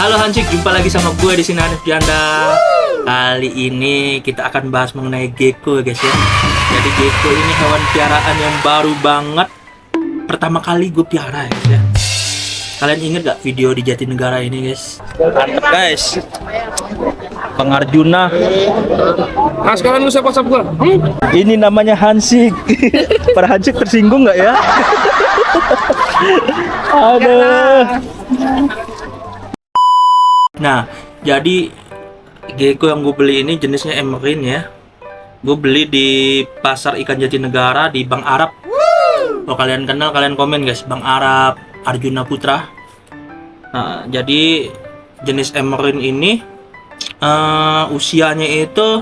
Halo Hansik, jumpa lagi sama gue di sini Hanif Janda. Kali ini kita akan bahas mengenai gecko ya guys ya. Jadi gecko ini hewan piaraan yang baru banget. Pertama kali gue piara ya guys ya. Kalian inget gak video di Jatinegara ini guys? Mantap guys. Bang Arjuna. Nah sekarang lu siapa gua? Ini namanya Hansik. Para Hansik tersinggung gak ya? Aduh. Nah, jadi gecko yang gue beli ini jenisnya emerald ya. Gue beli di pasar ikan Jatinegara di Bang Arab. Kalau kalian kenal, kalian komen guys. Bang Arab, Arjuna Putra. Nah, jadi jenis emerald ini usianya itu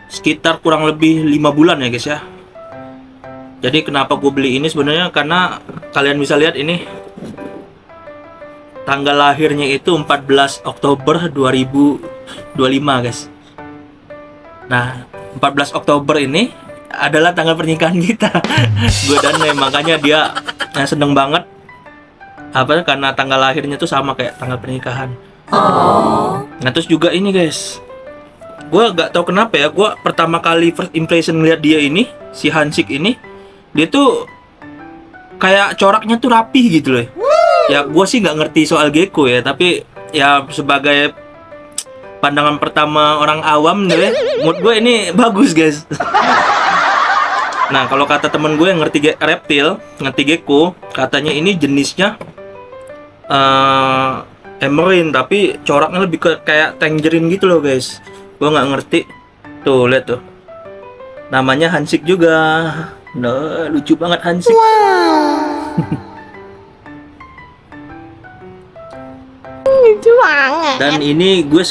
sekitar kurang lebih 5 bulan ya guys ya. Jadi kenapa gue beli ini sebenarnya karena kalian bisa lihat ini tanggal lahirnya itu 14 Oktober 2025 guys. Nah 14 Oktober ini adalah tanggal pernikahan kita. Gue dan Ney, makanya dia seneng banget karena tanggal lahirnya tuh sama kayak tanggal pernikahan. Nah terus juga ini guys, gue gak tahu kenapa ya, gue pertama kali first impression ngeliat dia ini, si Hansik ini, dia tuh kayak coraknya tuh rapih gitu loh. Ya gue sih nggak ngerti soal gecko ya, tapi ya sebagai pandangan pertama orang awam nih, menurut gue ini bagus guys. Nah kalau kata temen gue yang ngerti reptil, ngerti gecko, katanya ini jenisnya emerald, tapi coraknya lebih ke kayak tangerine gitu loh guys. Gue nggak ngerti. Tuh lihat tuh, namanya Hansik juga. Nah lucu banget Hansik. Lucu banget. Dan ini gue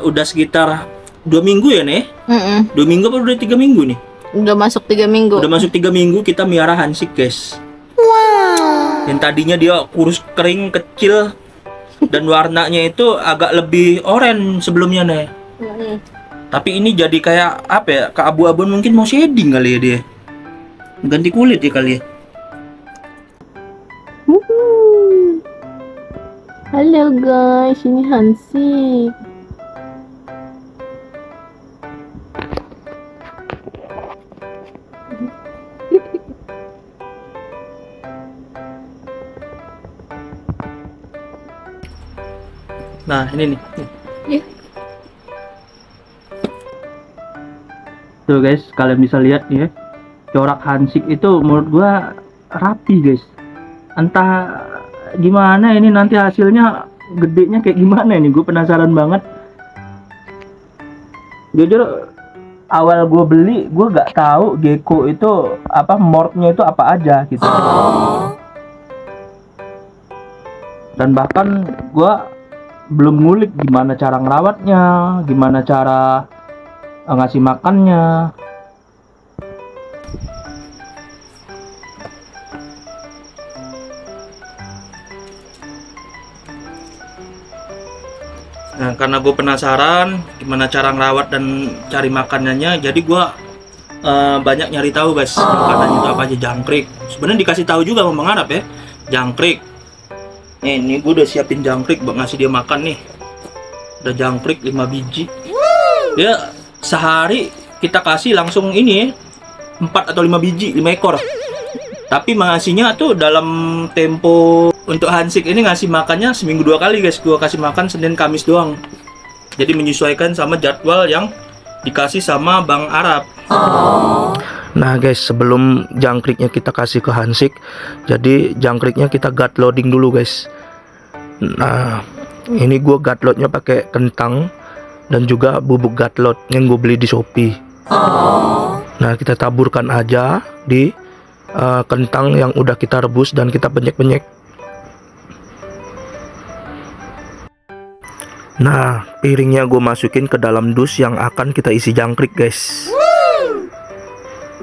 udah sekitar 2 minggu ya nih. 2 minggu apa udah 3 minggu nih? Udah masuk 3 minggu. Udah masuk 3 minggu kita miara Hansik guys. Wow. Yang tadinya dia kurus kering kecil dan warnanya itu agak lebih oranye sebelumnya nih. Tapi ini jadi kayak apa ya? Keabu-abuan, mungkin mau shading kali ya dia. Ganti kulit ya kali ya. Halo guys, ini Hansik. Nah ini nih. Ya. Tuh guys, kalian bisa lihat nih ya. Corak Hansik itu menurut gua rapi guys. Entah gimana ini nanti hasilnya gedenya kayak gimana ini, gue penasaran banget. Jujur awal gue beli gue gak tahu gecko itu apa, morphnya itu apa aja gitu. Dan bahkan gue belum ngulik gimana cara ngerawatnya, gimana cara ngasih makannya. Nah, karena gue penasaran gimana cara ngerawat dan cari makanannya, jadi gue banyak nyari tahu guys. Makanannya itu apa aja, jangkrik. Sebenarnya dikasih tahu juga sama Bang Arab ya, jangkrik. Nih, ini gue udah siapin jangkrik buat ngasih dia makan nih. Udah jangkrik 5 biji. Ya sehari kita kasih langsung ini 4 atau 5 biji, 5 ekor. Tapi ngasihnya tuh dalam tempo, untuk Hansik ini ngasih makannya seminggu 2 kali guys. Gua kasih makan Senin Kamis doang. Jadi menyesuaikan sama jadwal yang dikasih sama Bang Arab. Nah guys, sebelum jangkriknya kita kasih ke Hansik, jadi jangkriknya kita gut loading dulu guys. Nah ini gua gut loadnya pakai kentang dan juga bubuk gut load yang gue beli di Shopee. Nah kita taburkan aja di kentang yang udah kita rebus dan kita penyek-penyek. Nah piringnya gue masukin ke dalam dus yang akan kita isi jangkrik guys.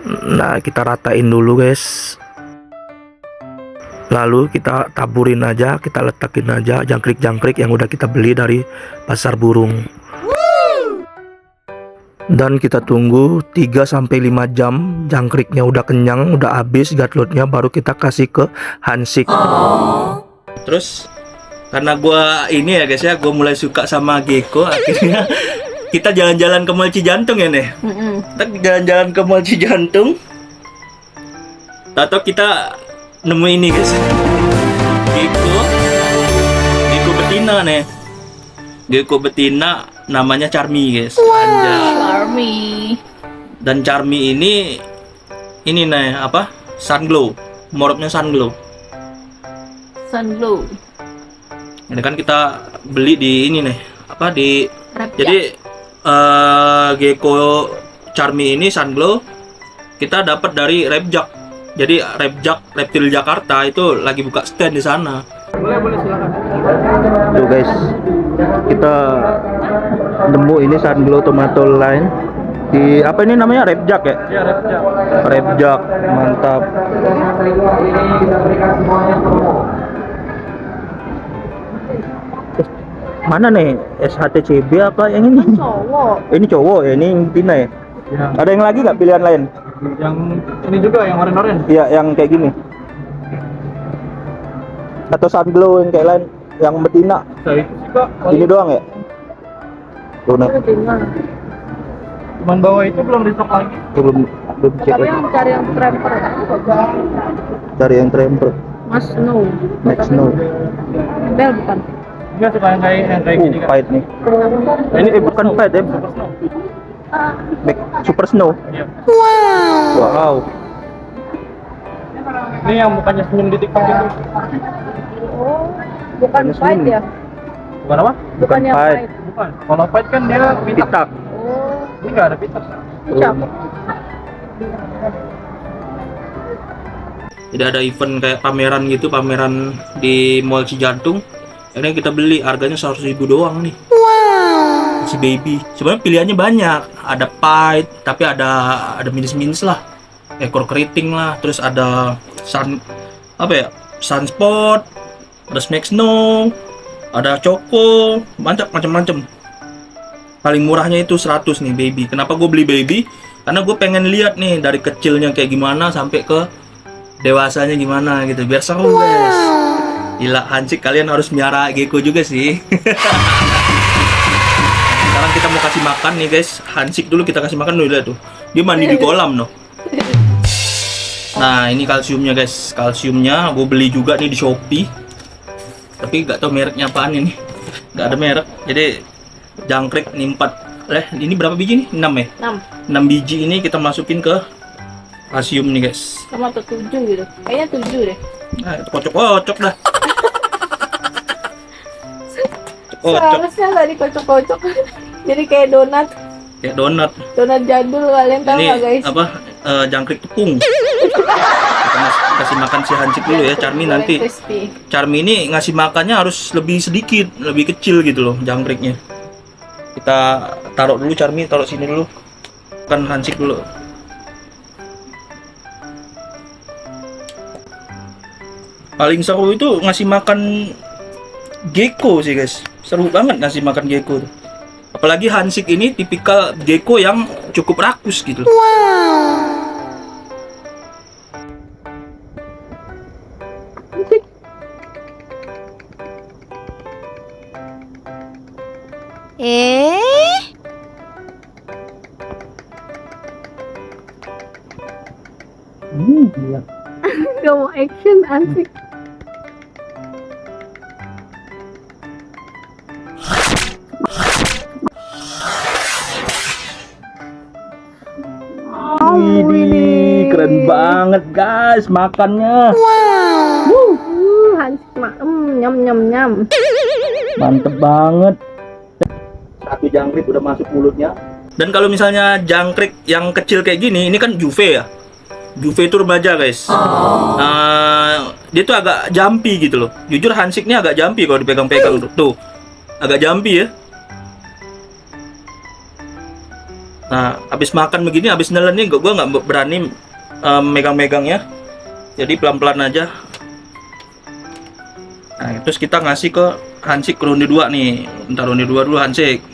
Nah kita ratain dulu guys. Lalu kita taburin aja, kita letakin aja jangkrik-jangkrik yang udah kita beli dari pasar burung. Dan kita tunggu 3-5 jam, jangkriknya udah kenyang, udah habis gatlotnya, baru kita kasih ke Hansik. Terus Karena gua ini ya guys ya, gua mulai suka sama gecko, akhirnya kita jalan-jalan ke Mall Cijantung ya nih. Kita jalan-jalan ke Mall Cijantung. Atau kita nemu ini guys. Gecko betina nih. Gecko betina namanya Charmy guys. Charmy. Dan Charmy ini nih apa? Sunglow. Morpnya Sunglow. Sunblow. Ini kan kita beli di ini nih, apa di Repja. jadi gecko Charmy ini Sunglow kita dapat dari Repjak. Jadi Repjak Reptil Jakarta itu lagi buka stand di sana. Boleh silakan. Tuh guys, kita nemu ini Sunglow tomato line di apa ini namanya Repjak ya? Ya, Repja. Repjak, mantap. Mana nih SHTCB apa yang ini? Cowok. Ini cowok ya, ini yang betina ya. Ya. Ada yang lagi nggak pilihan lain? Yang ini juga yang oren-oren. Iya, yang kayak gini. Atau Sunglow yang kayak lain, yang betina. Nah, itu sih Kak. Ini doang ya? Tuh, nah. Cuman bawah itu belum di stok lagi. belum cek Tapi lagi. yang cari yang tramper. Cari yang tremper, Mas Snow. Max Snow. Bel bukan. Enggak suka yang kayak gini kan. Pahit nih. Ini bukan pahit ya, Super Snow. Iya. Wow. Ini yang bukannya senyum di TikTok itu. Oh, bukan Mas fight Snow. ya? Bukan apa? Bukan yang fight. fight. Bukan. Kalau fight kan dia pitak. Pitak. Oh, Ini enggak ada pitak. ucap. Jadi ada event kayak pameran gitu, pameran di Mall Cijantung. Akhirnya kita beli, harganya 100.000 doang nih. Si baby. Sebenarnya pilihannya banyak. Ada pied, tapi ada minus-minus lah. Ekor keriting lah, terus ada sunspot, ada snake snow, ada choco, macam-macam. Paling murahnya itu 100 nih baby. Kenapa gue beli baby? Karena gue pengen lihat nih dari kecilnya kayak gimana sampai ke dewasanya gimana gitu, biar seru guys. Gila, Hansik kalian harus miara gecko juga sih. Sekarang kita mau kasih makan nih guys. Hansik dulu kita kasih makan dulu, lihat tuh. Dia mandi di kolam noh. Nah ini kalsiumnya guys. Kalsiumnya gue beli juga nih di Shopee. Tapi gak tahu mereknya apaan ini. Gak ada merek. Jadi jangkrik nih 4. Ini berapa biji nih? 6 ya? 6 6 biji ini kita masukin ke kalsium nih guys. sama atau 7 gitu. Kayaknya 7 deh. Nah, kocok-kocok dah. Kocok Seharusnya nggak dikocok-kocok. Jadi kayak donat. kayak donat. Donat jadul, kalian tahu Ini nggak guys? apa? Jangkrik tepung. Kita kasih makan si Hansik dulu ya. Charmy Goreng nanti. crispy. Charmy ini ngasih makannya harus lebih sedikit, lebih kecil gitu loh jangkriknya. Kita taruh dulu Charmy, taruh sini dulu. Kan Hansik dulu. Paling seru itu ngasih makan gecko sih guys. Seru banget ngasih makan gecko tuh. Apalagi Hansik ini tipikal gecko yang cukup rakus gitu. Gila. Gak mau action asik. Widih, keren banget guys makannya. Hansik nyam nyam nyam. Mantep banget. Satu jangkrik udah masuk mulutnya. Dan kalau misalnya jangkrik yang kecil kayak gini, ini kan juve ya. Juve itu remaja guys. Dia tuh agak jumpy gitu loh. Jujur Hansik ini agak jumpy kalau dipegang-pegang tuh. Agak jumpy ya. Nah, habis makan begini, habis nelen nih, gue nggak berani megang-megangnya. Jadi pelan-pelan aja. Nah, terus kita ngasih ke Hansik ronde 2 nih. Bentar, ronde 2 dulu Hansik.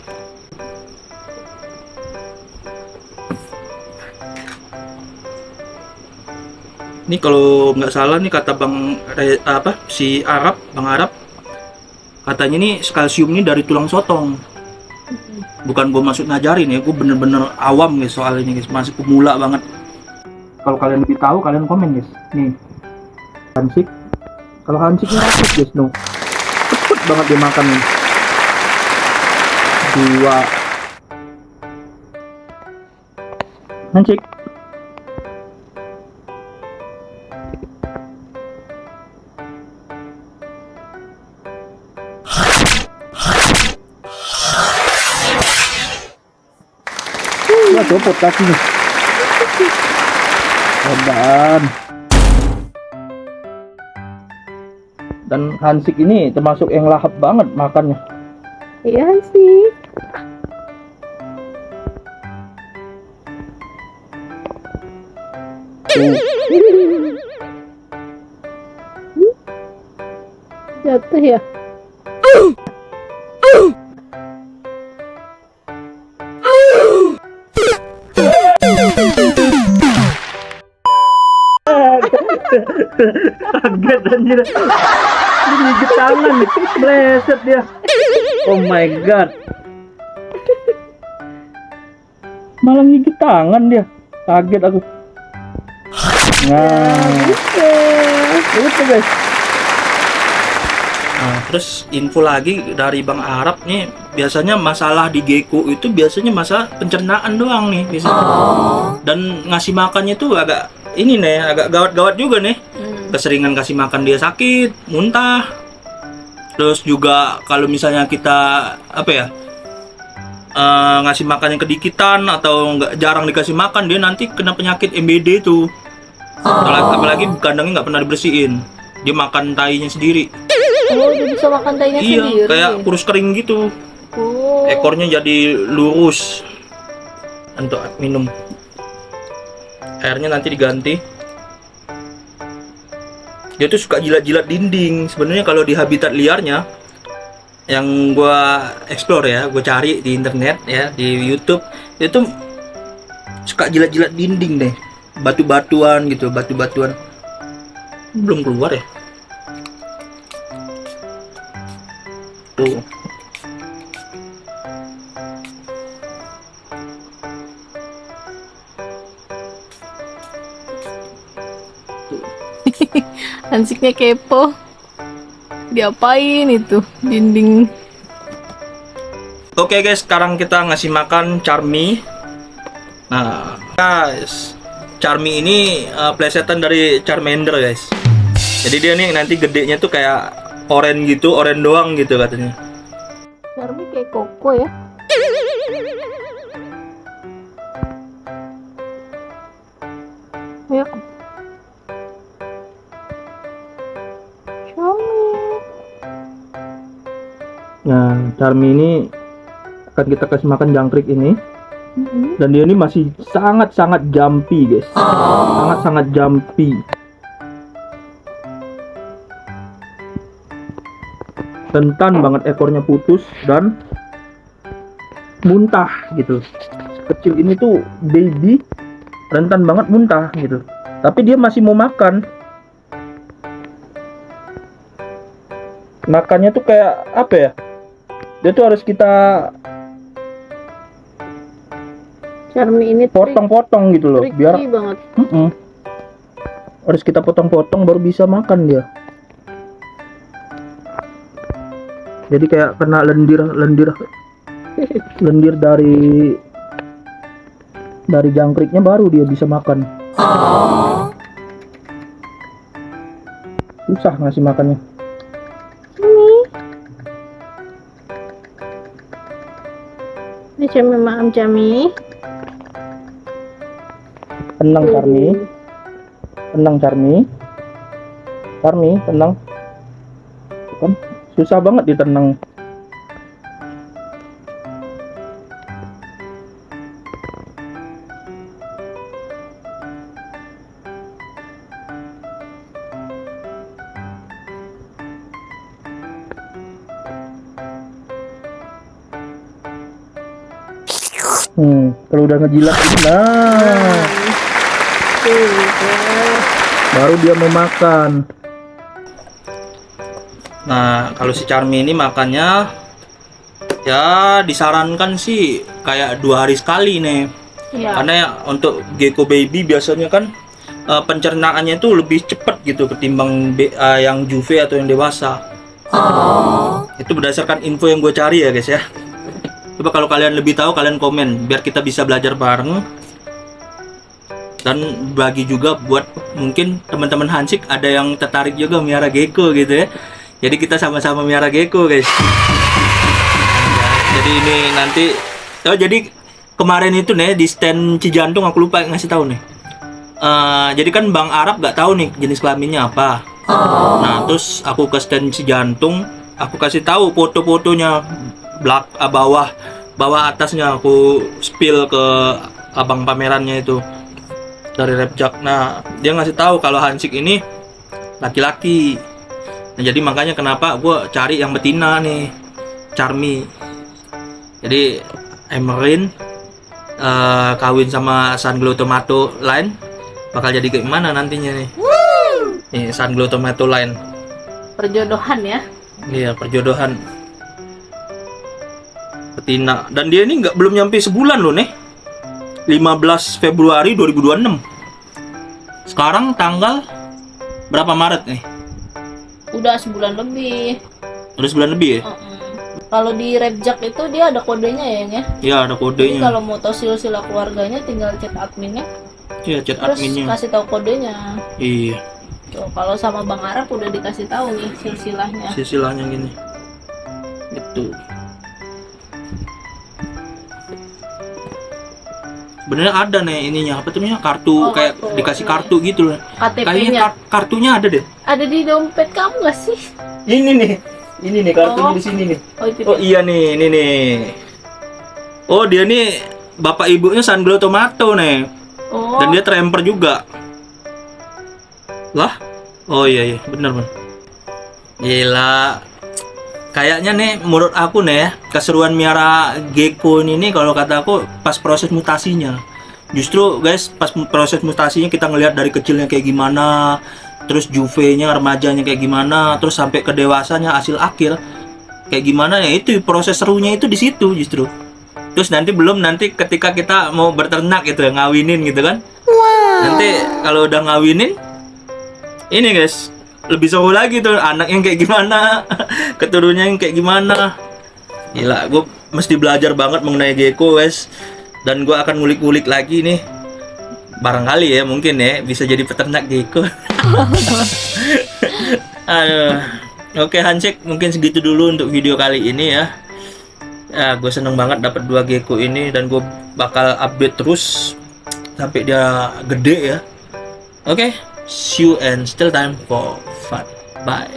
Ini kalau nggak salah nih kata si Arab, Bang Arab, Katanya nih kalsium ini dari tulang sotong. Bukan gue maksud ngajarin ya, gue bener-bener awam guys soal ini guys, masih pemula banget. Kalau kalian lebih tahu kalian komen guys. Nih hansik, kalau hansiknya rapid guys, no, cepet banget dia makan nih. 2 hansik. Wah, copot kakinya. Dan hansik ini termasuk yang lahap banget makannya. Iya sih. Tuh. Jatuh ya. Kaget anjir. Dia gigit tangan, meleset dia. Oh my god. Malah gigit tangan dia. Kaget aku. Nah, itu guys. Nah, terus info lagi dari Bang Arab nih, biasanya masalah di gecko itu biasanya masalah pencernaan doang nih biasanya. Dan ngasih makannya tuh agak ini nih, agak gawat-gawat juga nih. Keseringan kasih makan dia sakit, muntah. Terus juga kalau misalnya kita apa ya, ngasih makannya kedikitan atau nggak jarang dikasih makan, dia nanti kena penyakit MBD tuh. Apalagi kandangnya nggak pernah dibersihin, dia makan tainya sendiri. Oh, dia bisa makan tainya Iya, sendiri. kayak kurus kering gitu. Oh. Ekornya jadi lurus untuk minum. Airnya nanti diganti. Dia tuh suka jilat-jilat dinding. Sebenarnya kalau di habitat liarnya, yang gua explore ya, gua cari di internet ya, di YouTube, dia tuh suka jilat-jilat dinding deh, batu-batuan gitu, batu-batuan. Belum keluar ya? Tuh. Hansiknya kepo. Diapain itu dinding? Oke guys, sekarang kita ngasih makan Charmy. Nah guys, Charmy ini plesetan dari Charmander guys. Jadi dia nih nanti gedenya tuh kayak oranye gitu, oranye doang gitu katanya. Charmy kayak koko ya. Ayo. Charmy. Nah, Charmy ini akan kita kasih makan jangkrik ini. Dan dia ini masih sangat-sangat jumpy guys. Sangat-sangat jumpy. Rentan banget, ekornya putus dan muntah gitu. Kecil ini tuh baby, rentan banget muntah gitu. Tapi dia masih mau makan. Makannya tuh kayak apa ya? Dia tuh harus kita Charmy ini potong-potong gitu loh, biar banget. harus kita potong-potong baru bisa makan dia. Jadi kayak kena lendir dari jangkriknya baru dia bisa makan. Susah ngasih makannya. Ini Charmy maam Charmy. Tenang Charmy. Tenang Charmy. Charmy, tenang. Kan susah banget ditenang. Kalau udah ngejilat ini, nah, baru dia mau makan. Nah, kalau si Charmy ini makannya ya disarankan sih kayak 2 hari sekali nih. Iya. Karena ya, untuk gecko baby biasanya kan pencernaannya itu lebih cepat gitu ketimbang yang juve atau yang dewasa. Itu berdasarkan info yang gue cari ya guys ya. Coba kalau kalian lebih tahu kalian komen biar kita bisa belajar bareng. Dan bagi juga buat mungkin teman-teman Hansik ada yang tertarik juga miara gecko gitu ya. Jadi kita sama-sama miara gecko guys. Jadi ini nanti jadi kemarin itu nih di stand Cijantung aku lupa ngasih tahu nih. Jadi kan Bang Arab nggak tahu nih jenis kelaminnya apa. Nah terus aku ke stand Cijantung, aku kasih tahu foto-fotonya bawah atasnya aku spill ke abang pamerannya itu dari Repjak. Nah dia ngasih tahu kalau Hansik ini laki-laki. Nah jadi makanya kenapa gue cari yang betina nih, Charmy. Jadi Emerin kawin sama Sunglow Tomato Line bakal jadi kayak gimana nantinya nih? Nih Sunglow Tomato Line. Perjodohan ya. Iya perjodohan. Betina. Dan dia ini belum nyampe sebulan loh nih. 15 Februari 2026. Sekarang tanggal berapa Maret nih? Udah sebulan lebih. Udah sebulan lebih ya? Kalau di Repjak itu dia ada kodenya ya, Nya? Iya ada Jadi kodenya. kalau mau tahu silsilah keluarganya tinggal chat adminnya, Iya chat terus adminnya. kasih tahu kodenya. Iya. Tuh, kalau sama Bang Arab udah dikasih tahu nih silsilahnya. Silsilahnya gini. Gitu. Sebenarnya ada nih ininya apa tuh namanya kartu Oh, kayak kartu, dikasih iya. kartu gitu loh. Kayaknya KTP-nya kartunya ada deh. ada di dompet kamu nggak sih? Ini nih kartunya Oh. di sini nih. Oh itu Oh dia. iya nih, ini nih. Oh dia nih bapak ibunya Sunglow Tomato nih. Oh, Dan dia tramper juga. Lah? Oh iya benar. Gila. Kayaknya nih menurut aku nih ya, keseruan miara gecko ini kalau kata aku pas proses mutasinya. Justru guys, pas proses mutasinya kita ngelihat dari kecilnya kayak gimana, terus juvenya, remajanya kayak gimana, terus sampai ke dewasanya hasil akhir kayak gimana ya, itu proses serunya itu di situ justru. Terus nanti ketika kita mau berternak gitu ya, ngawinin gitu kan. Nanti kalau udah ngawinin ini guys, lebih seru lagi tuh anaknya yang kayak gimana, keturunannya yang kayak gimana. Gila, gue mesti belajar banget mengenai gecko guys. Dan gue akan ngulik-ngulik lagi nih. Barangkali ya mungkin ya bisa jadi peternak gecko. Aduh. Oke Hansik, mungkin segitu dulu untuk video kali ini ya. Ya gue seneng banget dapat 2 gecko ini dan gue bakal update terus sampai dia gede ya. Oke, see you and still time for fun. Bye.